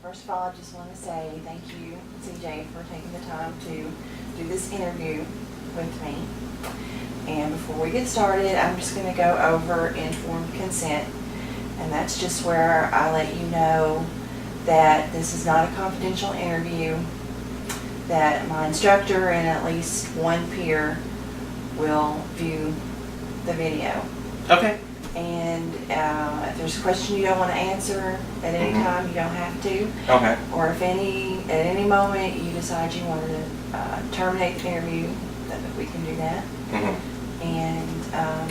first of all, I just want to say thank you, CJ, for taking the time to do this interview with me. And before we get started, I'm just going to go over informed consent. And that's just where I let you know that this is not a confidential interview, that my instructor and at least one peer will view the video. Okay. And if there's a question you don't want to answer at any time, you don't have to. Okay. Or if at any moment you decide you want to terminate the interview, that we can do that. And I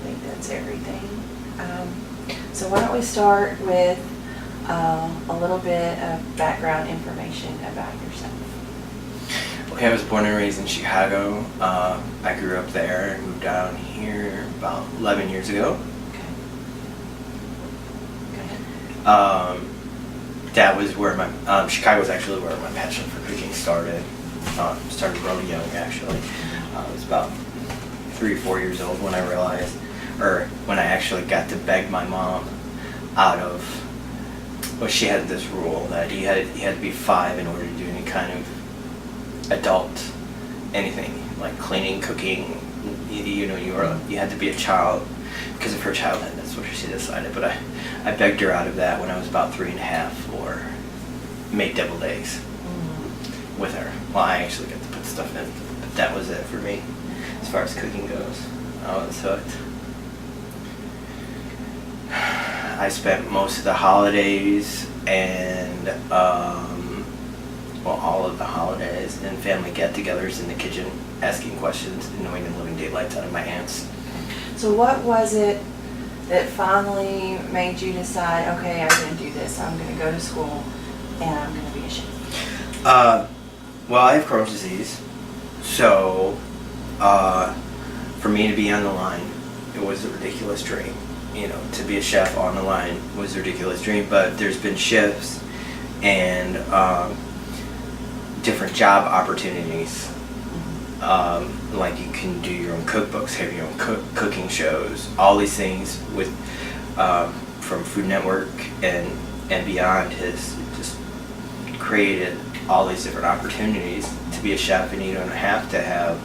think that's everything. So why don't we start with a little bit of background information about yourself. Okay, I was born and raised in Chicago. I grew up there and moved down here about 11 years ago. Okay. Go ahead. That was where Chicago was actually where my passion for cooking started. Started really young, actually. I was about 3 or 4 years old when I realized, or when I actually got to beg my mom out of, well, she had this rule that you had to be 5 in order to do any kind of adult anything, like cleaning, cooking. You had to be a child because of her childhood. That's what she decided. But I begged her out of that when I was about 3 and a half, or made deviled eggs with her. Well, I actually got to put stuff in, but that was it for me as far as cooking goes. I was hooked. I spent most of the holidays and all of the holidays and family get-togethers in the kitchen, asking questions, annoying and living daylights out of my aunts. So what was it that finally made you decide, okay, I'm going to do this, I'm going to go to school, and I'm going to be a chef? Well, I have Crohn's disease, so for me to be on the line, it was a ridiculous dream. To be a chef on the line was a ridiculous dream, but there's been shifts and different job opportunities. Like you can do your own cookbooks, have your own cooking shows, all these things with from Food Network and beyond has just created all these different opportunities to be a chef, and you don't have to have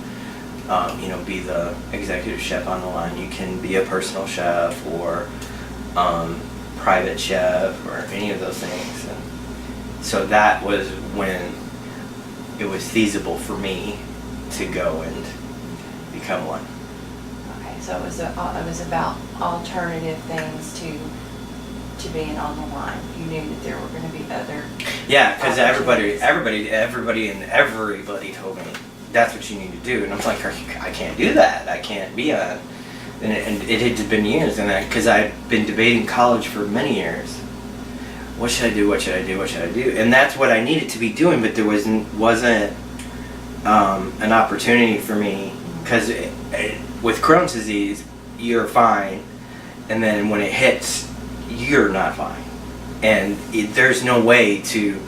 be the executive chef on the line. You can be a personal chef or private chef or any of those things. And so that was when it was feasible for me to go and become one. Okay, so it was about alternative things to being on the line. You knew that there were going to be other. Yeah, because everybody told me that's what you need to do, and I'm like, I can't do that. I can't be on. And it had been years, and because I'd been debating college for many years. What should I do? What should I do? What should I do? And that's what I needed to be doing, but there wasn't an opportunity for me, because with Crohn's disease, you're fine, and then when it hits, you're not fine, and there's no way to.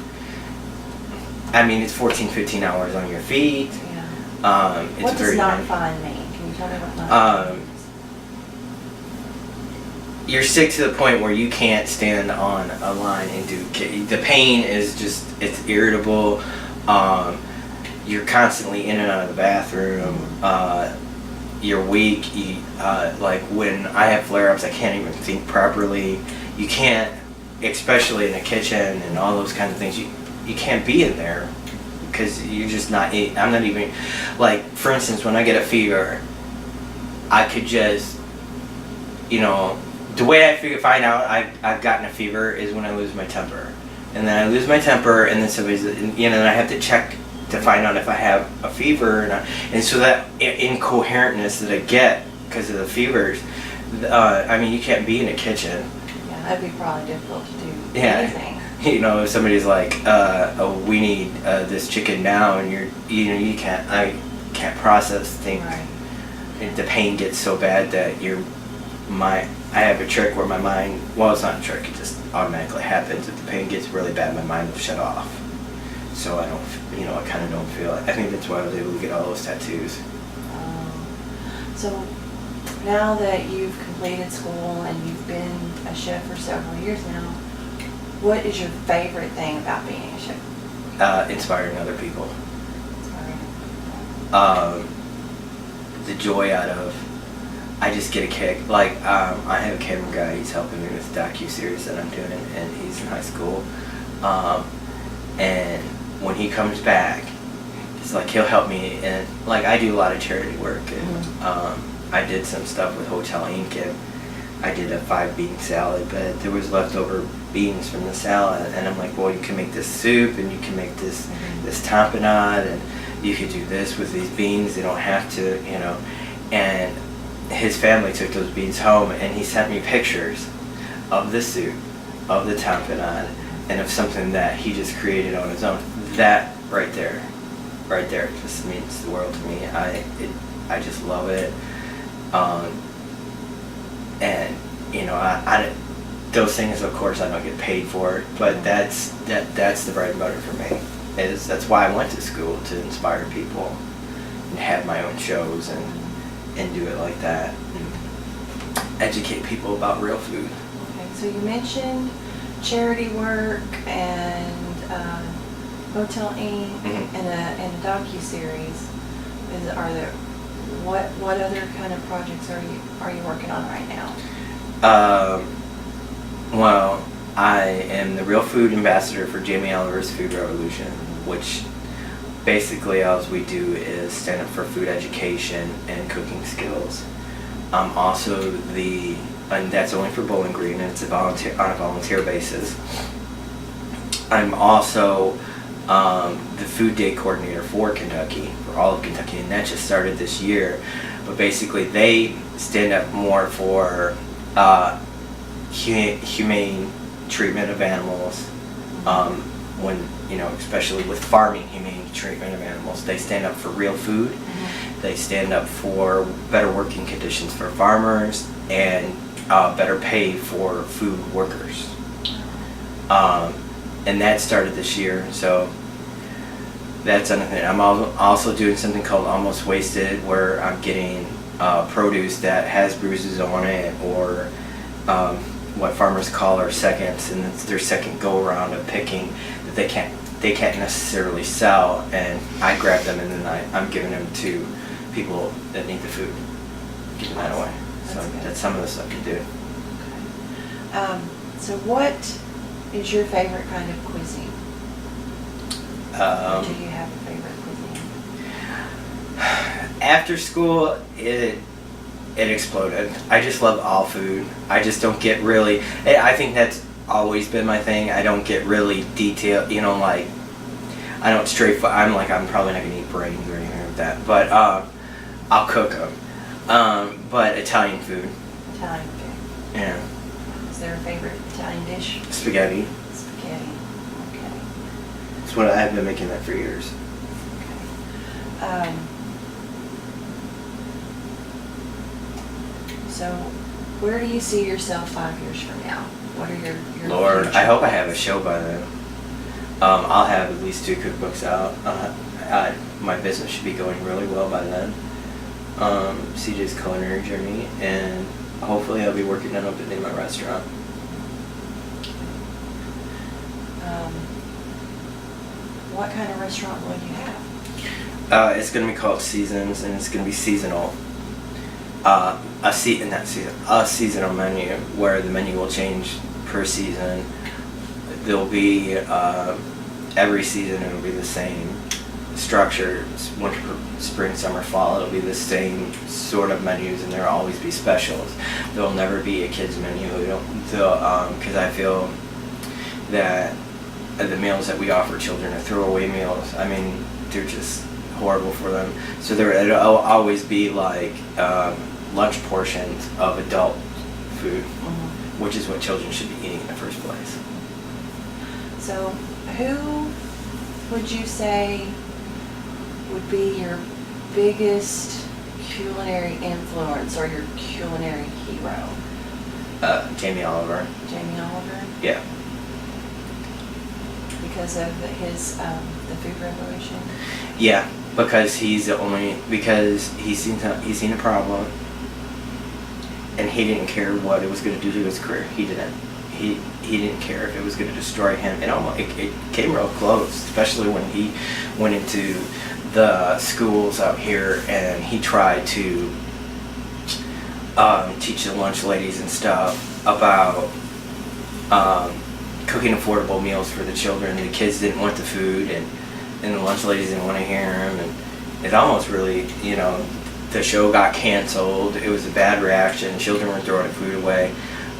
I mean, it's 14, 15 hours on your feet. Yeah. It's what does very not fine mean? Can you tell me what not fine means? You're sick to the point where you can't stand on a line and do. The pain is just, it's irritable. You're constantly in and out of the bathroom. You're weak. Like when I have flare-ups, I can't even think properly. You can't, especially in the kitchen and all those kinds of things. You can't be in there because you're just not. I'm not even, like, for instance, when I get a fever, I could just, the way I find out I've gotten a fever is when I lose my temper. And then I lose my temper, and then and I have to check to find out if I have a fever or not. And so that incoherentness that I get because of the fevers, you can't be in a kitchen. Yeah, that'd be probably difficult to do anything. If somebody's like, we need this chicken now, and I can't process things. Right. The pain gets so bad that I have a trick where my mind, well, it's not a trick, it just automatically happens. If the pain gets really bad, my mind will shut off. So I don't, I kind of don't feel it. I think that's why I was able to get all those tattoos. So now that you've completed school and you've been a chef for several years now, what is your favorite thing about being a chef? Inspiring other people. Um, the joy out of, I just get a kick. Like, I have a camera guy, he's helping me with the docu-series that I'm doing, and he's in high school. And when he comes back, it's like he'll help me, and like I do a lot of charity work, and I did some stuff with Hotel Inc. and I did a 5-bean salad, but there was leftover beans from the salad, and I'm like, well, you can make this soup, and you can make this tapenade, and you could do this with these beans. They don't have to, you know. And his family took those beans home, and he sent me pictures of the soup, of the tapenade, and of something that he just created on his own. That right there just means the world to me. I just love it. And you know, I those things, of course, I don't get paid for, but that's the bread and butter for me. That's why I went to school, to inspire people and have my own shows and do it like that, and educate people about real food. Okay, so you mentioned charity work and Hotel Inc. and a docu-series. What other kind of projects are you working on right now? Well, I am the Real Food Ambassador for Jamie Oliver's Food Revolution, which basically all we do is stand up for food education and cooking skills. I'm also and that's only for Bowling Green, and it's on a volunteer basis. I'm also the food day coordinator for Kentucky, for all of Kentucky, and that just started this year. But basically they stand up more for humane treatment of animals, when, you know, especially with farming, humane treatment of animals. They stand up for real food. They stand up for better working conditions for farmers and better pay for food workers. And that started this year, so that's another thing. I'm also doing something called Almost Wasted, where I'm getting produce that has bruises on it, or what farmers call our seconds, and it's their second go around of picking that they can't necessarily sell, and I grab them and then I'm giving them to people that need the food, giving that away. So that's some of the stuff you do. Okay. So what is your favorite kind of cuisine? Or do you have a favorite cuisine? After school, it exploded. I just love all food. I just don't get really, I think that's always been my thing. I don't get really detailed, you know, like, I don't I'm probably not gonna eat brains or anything like that, but I'll cook them. But Italian food. Italian food. Yeah. Is there a favorite Italian dish? Spaghetti. Spaghetti. Okay. It's what I've been making that for years. Okay. So, where do you see yourself 5 years from now? What are your Lord, future I hope I plans? have a show by then. I'll have at least 2 cookbooks out. My business should be going really well by then. CJ's Culinary Journey, and hopefully I'll be working on opening my restaurant. What kind of restaurant will you have? It's going to be called Seasons, and it's going to be seasonal. A seasonal menu, where the menu will change per season. There'll be every season it'll be the same structure. Winter, spring, summer, fall. It'll be the same sort of menus, and there'll always be specials. There'll never be a kids menu. Because I feel that the meals that we offer children are throwaway meals. I mean, they're just horrible for them. So it'll always be like lunch portions of adult food, which is what children should be eating in the first place. So, who would you say would be your biggest culinary influence or your culinary hero? Jamie Oliver. Jamie Oliver? Yeah. Because of his the food revolution? Yeah, because he's seen a problem, and he didn't care what it was going to do to his career. He didn't. He didn't care if it was going to destroy him. And it came real close, especially when he went into the schools out here and he tried to teach the lunch ladies and stuff about cooking affordable meals for the children. The kids didn't want the food, and the lunch ladies didn't want to hear him, and it almost really, the show got canceled. It was a bad reaction. Children were throwing food away.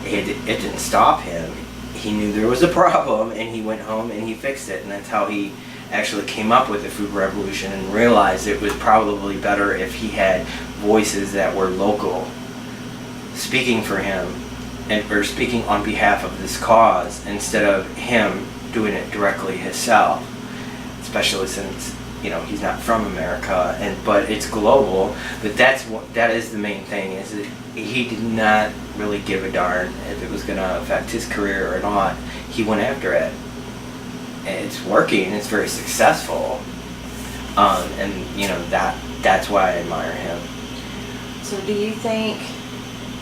It didn't stop him. He knew there was a problem, and he went home and he fixed it, and that's how he actually came up with the food revolution and realized it was probably better if he had voices that were local speaking for him or speaking on behalf of this cause instead of him doing it directly himself, especially since he's not from America, but it's global. But that is the main thing, is that he did not really give a darn if it was going to affect his career or not. He went after it. It's working. It's very successful, and that's why I admire him. So do you think,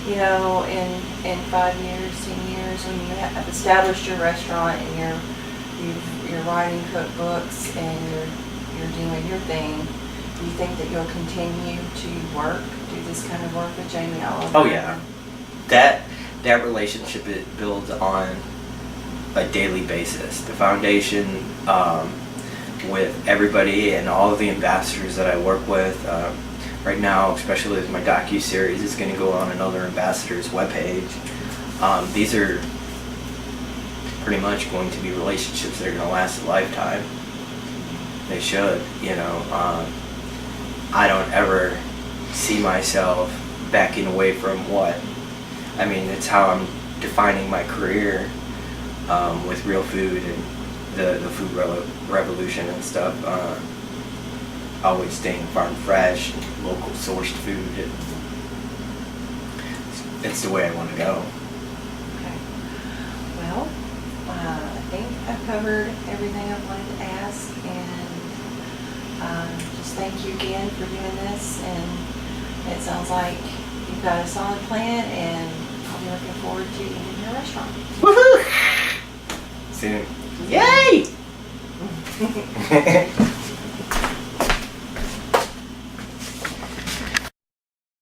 in 5 years, 10 years, when you have established your restaurant and you're writing cookbooks and you're doing your thing, do you think that you'll continue to do this kind of work with Jamie Oliver? Oh yeah, that relationship, it builds on a daily basis. The foundation, with everybody and all of the ambassadors that I work with. Right now, especially with my docu-series, is going to go on another ambassador's webpage. These are pretty much going to be relationships that are going to last a lifetime. They should, I don't ever see myself backing away from it's how I'm defining my career, with real food and the food revolution and stuff. Always staying farm fresh and local sourced food. It's the way I want to go. Okay. Well, I think I've covered everything I wanted to ask, and just thank you again for doing this. And it sounds like you've got a solid plan, and I'll be looking forward to eating your restaurant. Woohoo! Soon. Yay!